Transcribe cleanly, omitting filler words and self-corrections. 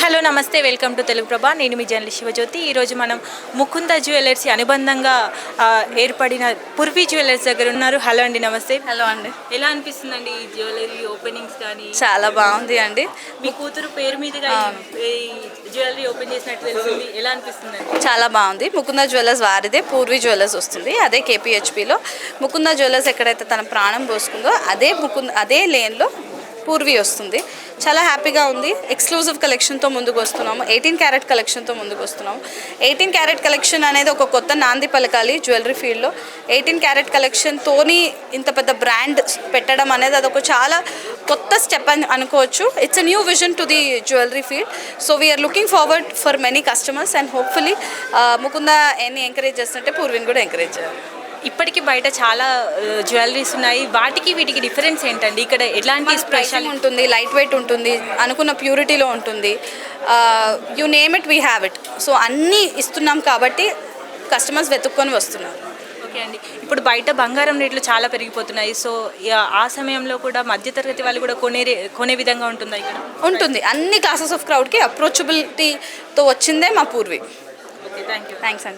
Hello నమస్తే, welcome to Telugu ప్రభా. నేను మీ జర్నలిస్ట్ శివజ్యోతి. ఈరోజు మనం ముకుంద జ్యువెలర్స్ అనుబంధంగా ఏర్పడిన పూర్వీ జ్యువెలర్స్ దగ్గర ఉన్నారు. హలో అండి, నమస్తే. హలో అండి. ఎలా అనిపిస్తుందండి ఈ జ్యువెలరీ ఓపెనింగ్స్ కానీ? చాలా బాగుంది అండి. మీ కూతురు పేరు మీదుగా ఈ జ్యువెలరీ ఓపెన్ చేసినట్టు తెలుస్తుంది. ఎలా అనిపిస్తుందండి? చాలా బాగుంది. ముకుంద జ్యువెలర్స్ వారిదే పూర్వీ జ్యువెలర్స్ వస్తుంది. అదే కేపీహెచ్పిలో ముకుంద జ్యువెలర్స్ ఎక్కడైతే తన ప్రాణం పోసుకుందో అదే లేన్లో పూర్వీ వస్తుంది. చాలా హ్యాపీగా ఉంది. ఎక్స్క్లూజివ్ కలెక్షన్తో ముందుకు వస్తున్నాము. 18 క్యారెట్ కలెక్షన్తో ముందుకు వస్తున్నాము. 18 క్యారెట్ కలెక్షన్ అనేది ఒక కొత్త నాంది పలకాలి జ్యువెలరీ ఫీల్డ్లో. 18 క్యారెట్ కలెక్షన్తోని ఇంత పెద్ద బ్రాండ్ పెట్టడం అనేది అదొక చాలా కొత్త స్టెప్ అని అనుకోవచ్చు. It's a new vision to the jewellery field. So we are looking forward for many customers and hopefully Mukunda ఎన్ని ఎంకరేజ్ చేస్తుంటే పూర్వీని కూడా ఎంకరేజ్ చేయాలి. ఇప్పటికీ బయట చాలా జ్యువెలరీస్ ఉన్నాయి. వీటికి డిఫరెన్స్ ఏంటండి? ఇక్కడ ఎలాంటి స్పెషల్ ఉంటుంది, లైట్ వెయిట్ ఉంటుంది, అనుకున్న ప్యూరిటీలో ఉంటుంది. You name it, we have it. So అన్నీ ఇస్తున్నాం కాబట్టి కస్టమర్స్ వెతుక్కొని వస్తున్నారు. ఓకే అండి. ఇప్పుడు బయట బంగారం రేట్లు చాలా పెరిగిపోతున్నాయి. సో ఆ సమయంలో కూడా మధ్యతరగతి వాళ్ళు కూడా కొనే విధంగా ఉంటుందా ఇక్కడ? ఉంటుంది. అన్ని క్లాసెస్ ఆఫ్ క్రౌడ్కి అప్రోచబిలిటీతో వచ్చిందే మా Purvi. Okay, thank you. Thanks అండి.